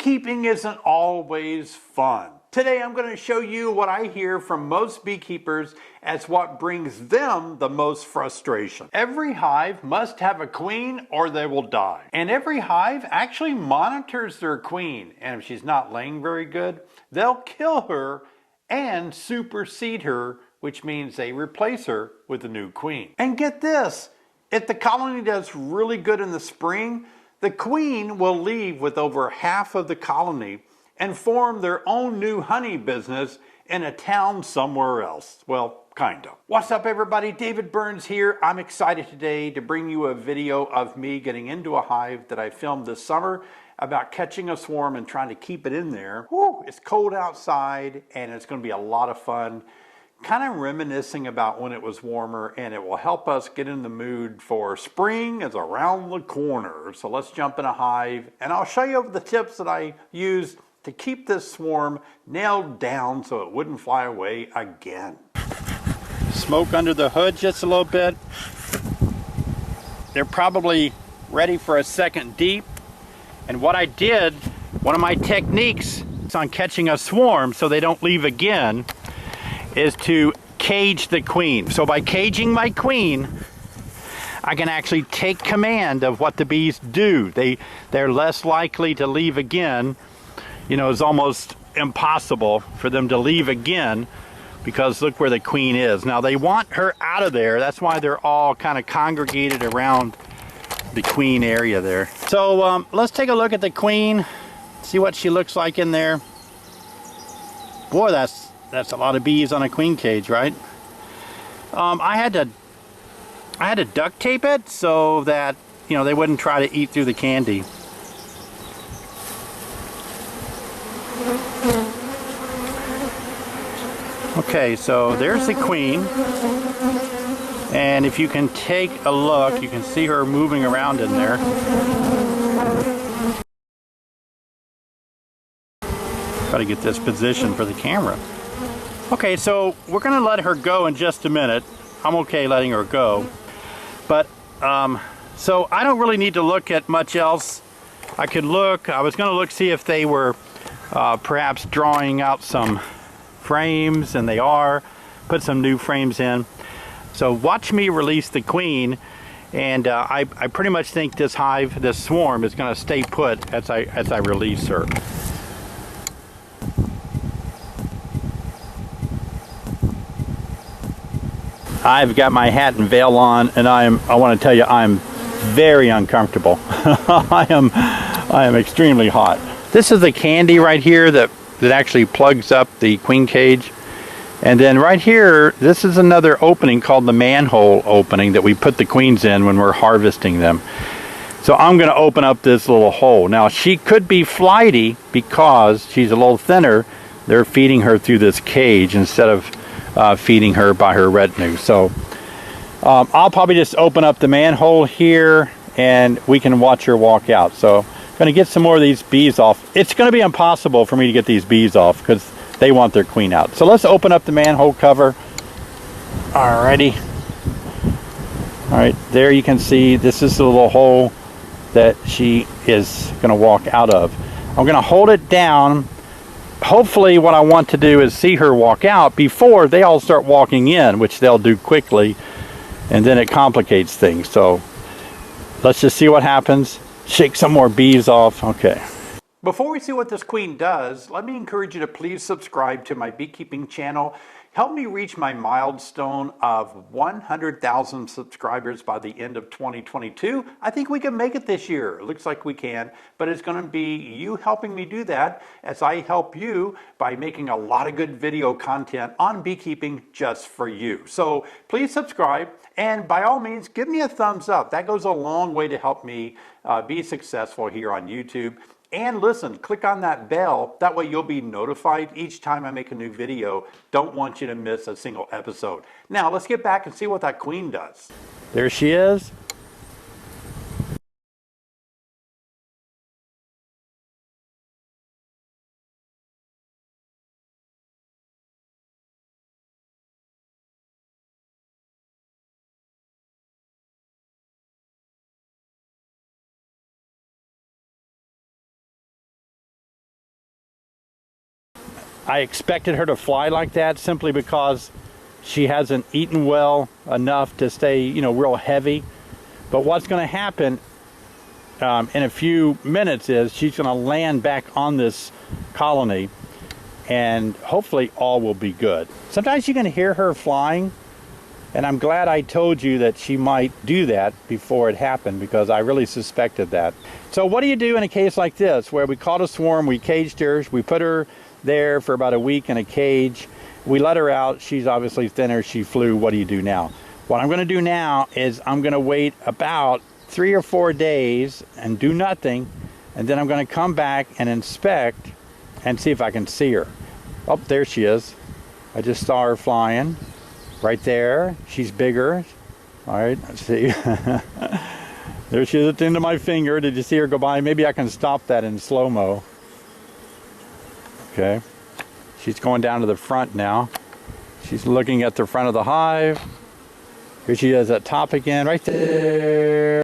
Beekeeping isn't always fun. Today I'm going to show you what I hear from most beekeepers as what brings them the most frustration. Every hive must have a queen or they will die. And every hive actually monitors their queen. And if she's not laying very good, they'll kill her and supersede her, which means they replace her with a new queen. And get this, if the colony does really good in the spring, the queen will leave with over half of the colony and form their own new honey business in a town somewhere else. Well, kind of. What's up, everybody? David Burns here. I'm excited today to bring you a video of me getting into a hive that I filmed this summer about catching a swarm and trying to keep it in there. Whew, it's cold outside and it's going to be a lot of fun. Kind of reminiscing about when it was warmer, and it will help us get in the mood for spring is around the corner. So let's jump in a hive and I'll show you the tips that I use to keep this swarm nailed down so it wouldn't fly away again. Smoke under the hood just a little bit. They're probably ready for a second deep. And what I did, one of my techniques on catching a swarm so they don't leave again, is to cage the queen. So by caging my queen, I can actually take command of what the bees do. They're less likely to leave again. You know, it's almost impossible for them to leave again because look where the queen is. Now they want her out of there. That's why they're all kind of congregated around the queen area there. So let's take a look at the queen, see what she looks like in there. Boy, that's a lot of bees on a queen cage, right? I had to duct tape it so that, you know, they wouldn't try to eat through the candy. Okay, so there's the queen. And if you can take a look, you can see her moving around in there. Got to get this position for the camera. Okay, so we're going to let her go in just a minute. I'm okay letting her go. But, so I don't really need to look at much else. I was going to look, see if they were perhaps drawing out some frames, and they are. Put some new frames in. So watch me release the queen, and I pretty much think this hive, this swarm, is going to stay put as I release her. I've got my hat and veil on, and I want to tell you, I'm very uncomfortable. I am extremely hot. This is the candy right here that actually plugs up the queen cage. And then right here, this is another opening called the manhole opening that we put the queens in when we're harvesting them. So I'm going to open up this little hole. Now she could be flighty because she's a little thinner. They're feeding her through this cage instead of feeding her by her retinue. So I'll probably just open up the manhole here and we can watch her walk out. So I'm going to get some more of these bees off. It's going to be impossible for me to get these bees off because they want their queen out. So let's open up the manhole cover. Alrighty. Alright, there you can see this is the little hole that she is going to walk out of. I'm going to hold it down. Hopefully what I want to do is see her walk out before they all start walking in, which they'll do quickly, and then it complicates things. So let's just see what happens. Shake some more bees off. Okay. Before we see what this queen does, let me encourage you to please subscribe to my beekeeping channel. Help me reach my milestone of 100,000 subscribers by the end of 2022. I think we can make it this year. It looks like we can, but it's going to be you helping me do that as I help you by making a lot of good video content on beekeeping just for you. So please subscribe, and by all means, give me a thumbs up. That goes a long way to help me be successful here on YouTube. And listen, click on that bell. That way you'll be notified each time I make a new video. Don't want you to miss a single episode. Now let's get back and see what that queen does. There she is. I expected her to fly like that simply because she hasn't eaten well enough to stay, you know, real heavy. But what's going to happen in a few minutes is she's going to land back on this colony, and hopefully all will be good. Sometimes you can hear her flying, and I'm glad I told you that she might do that before it happened, because I really suspected that. So what do you do in a case like this where we caught a swarm, we caged her, we put her there for about a week in a cage, we let her out, she's obviously thinner, she flew. What do you do now? What I'm going to do now is I'm going to wait about 3 or 4 days and do nothing, and then I'm going to come back and inspect and see if I can see her. Oh, there she is. I just saw her flying right there. She's bigger. All right, let's see. There she is at the end of my finger. Did you see her go by? Maybe I can stop that in slow-mo. Okay, she's going down to the front now. She's looking at the front of the hive. Here she is at top again, right there.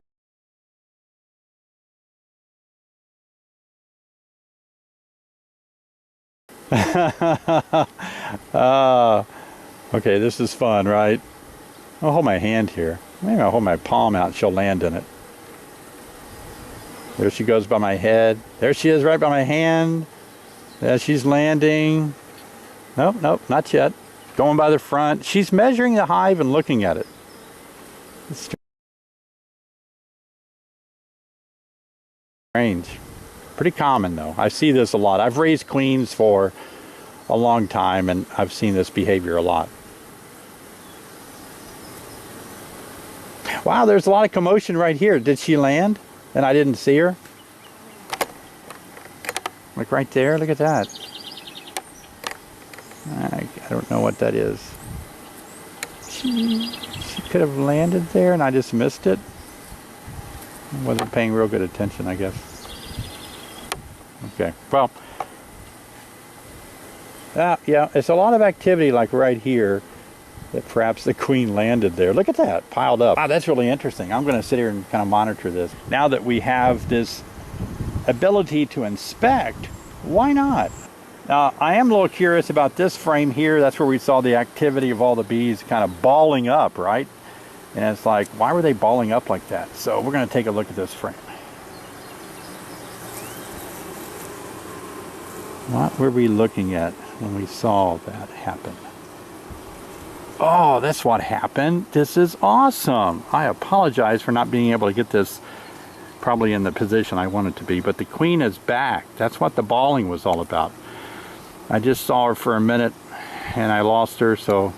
Okay, this is fun, right? I'll hold my hand here. Maybe I'll hold my palm out and she'll land in it. There she goes by my head. There she is right by my hand. Yeah, she's landing. Nope, nope, not yet. Going by the front. She's measuring the hive and looking at it. It's strange. Pretty common though. I see this a lot. I've raised queens for a long time and I've seen this behavior a lot. Wow, there's a lot of commotion right here. Did she land and I didn't see her? Like right there, look at that. I don't know what that is. She could have landed there and I just missed it. I wasn't paying real good attention, I guess. Okay, well, yeah, it's a lot of activity like right here that perhaps the queen landed there. Look at that, piled up. Wow, that's really interesting. I'm going to sit here and kind of monitor this. Now that we have this ability to inspect, why not? Now, I am a little curious about this frame here. That's where we saw the activity of all the bees kind of balling up, right? And it's like, why were they balling up like that? So we're going to take a look at this frame. What were we looking at when we saw that happen? Oh, that's what happened. This is awesome. I apologize for not being able to get this probably in the position I want it to be, but the queen is back. That's what the balling was all about. I just saw her for a minute and I lost her, so...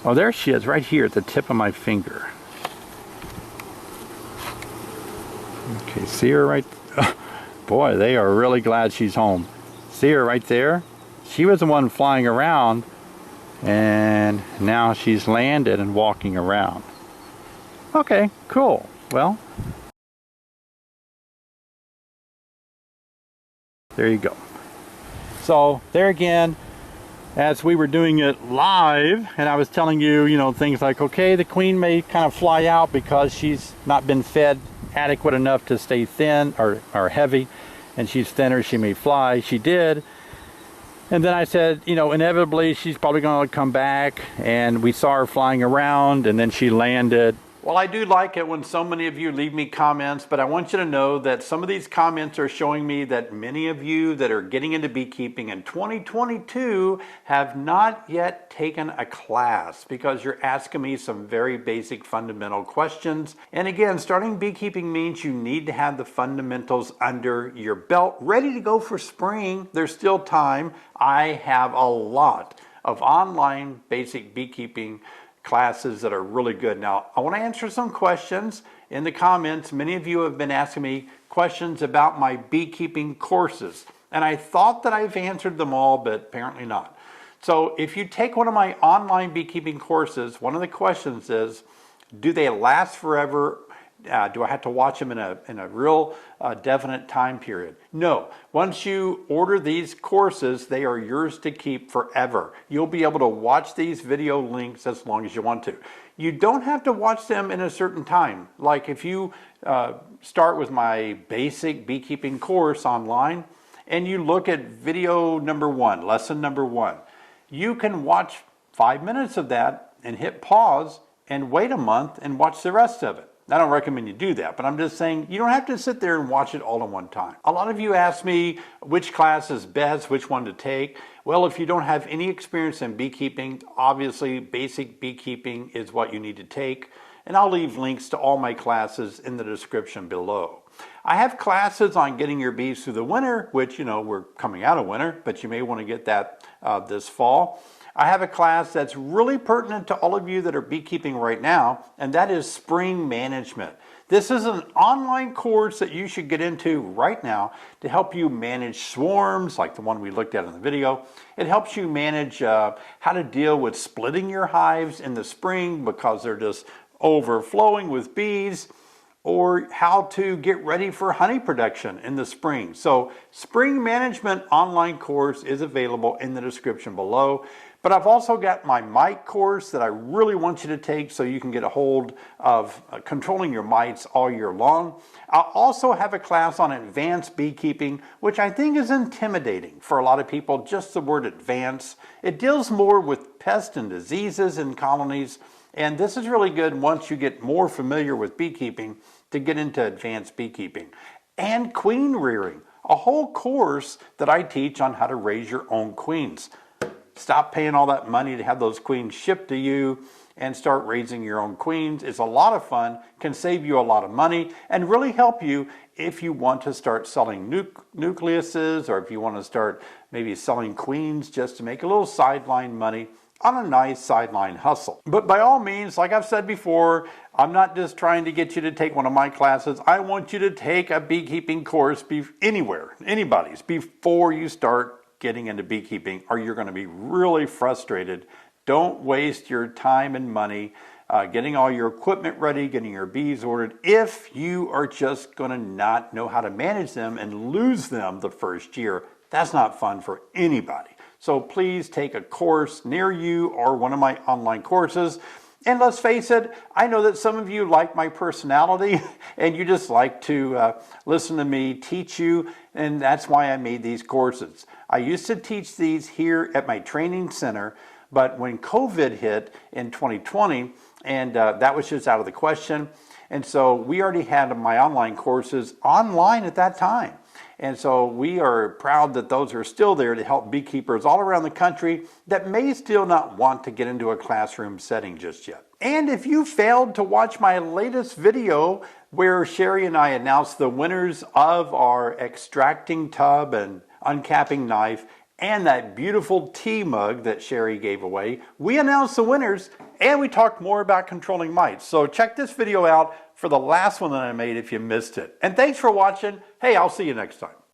Oh, there she is, right here at the tip of my finger. Okay, see her right... Boy, they are really glad she's home. See her right there? She was the one flying around, and now she's landed and walking around. Okay, cool. Well, there you go. So there again, as we were doing it live, and I was telling you, you know, things like, okay, the queen may kind of fly out because she's not been fed adequate enough to stay thin or heavy, and she's thinner, she may fly. She did. And then I said, you know, inevitably she's probably going to come back, and we saw her flying around, and then she landed. Well, I do like it when so many of you leave me comments, but I want you to know that some of these comments are showing me that many of you that are getting into beekeeping in 2022 have not yet taken a class because you're asking me some very basic fundamental questions. And again, starting beekeeping means you need to have the fundamentals under your belt, ready to go for spring. There's still time. I have a lot of online basic beekeeping classes that are really good. Now, I want to answer some questions in the comments. Many of you have been asking me questions about my beekeeping courses, and I thought that I've answered them all, but apparently not. So if you take one of my online beekeeping courses, one of the questions is, do they last forever? Do I have to watch them in a real definite time period? No. Once you order these courses, they are yours to keep forever. You'll be able to watch these video links as long as you want to. You don't have to watch them in a certain time. Like if you start with my basic beekeeping course online and you look at video number 1, lesson number 1, you can watch 5 minutes of that and hit pause and wait a month and watch the rest of it. I don't recommend you do that, but I'm just saying you don't have to sit there and watch it all at one time. A lot of you ask me which class is best, which one to take. Well, if you don't have any experience in beekeeping, obviously basic beekeeping is what you need to take. And I'll leave links to all my classes in the description below. I have classes on getting your bees through the winter, which, you know, we're coming out of winter, but you may want to get that this fall. I have a class that's really pertinent to all of you that are beekeeping right now, and that is spring management. This is an online course that you should get into right now to help you manage swarms, like the one we looked at in the video. It helps you manage how to deal with splitting your hives in the spring because they're just overflowing with bees, or how to get ready for honey production in the spring. So spring management online course is available in the description below. But I've also got my mite course that I really want you to take so you can get a hold of controlling your mites all year long. I'll also have a class on advanced beekeeping, which I think is intimidating for a lot of people, just the word advanced. It deals more with pests and diseases in colonies, and this is really good once you get more familiar with beekeeping to get into advanced beekeeping. And queen rearing, a whole course that I teach on how to raise your own queens. Stop paying all that money to have those queens shipped to you and start raising your own queens. It's a lot of fun, can save you a lot of money, and really help you if you want to start selling nucleuses, or if you want to start maybe selling queens just to make a little sideline money on a nice sideline hustle. But by all means, like I've said before, I'm not just trying to get you to take one of my classes. I want you to take a beekeeping course anybody's, before you start getting into beekeeping, or you're going to be really frustrated. Don't waste your time and money getting all your equipment ready, getting your bees ordered, if you are just going to not know how to manage them and lose them the first year. That's not fun for anybody. So please take a course near you or one of my online courses. And let's face it, I know that some of you like my personality and you just like to listen to me teach you, and that's why I made these courses. I used to teach these here at my training center, but when COVID hit in 2020, and that was just out of the question, and so we already had my online courses online at that time. And so we are proud that those are still there to help beekeepers all around the country that may still not want to get into a classroom setting just yet. And if you failed to watch my latest video where Sherry and I announced the winners of our extracting tub and uncapping knife and that beautiful tea mug that Sherry gave away, we announced the winners and we talked more about controlling mites. So check this video out for the last one that I made if you missed it. And thanks for watching. Hey, I'll see you next time.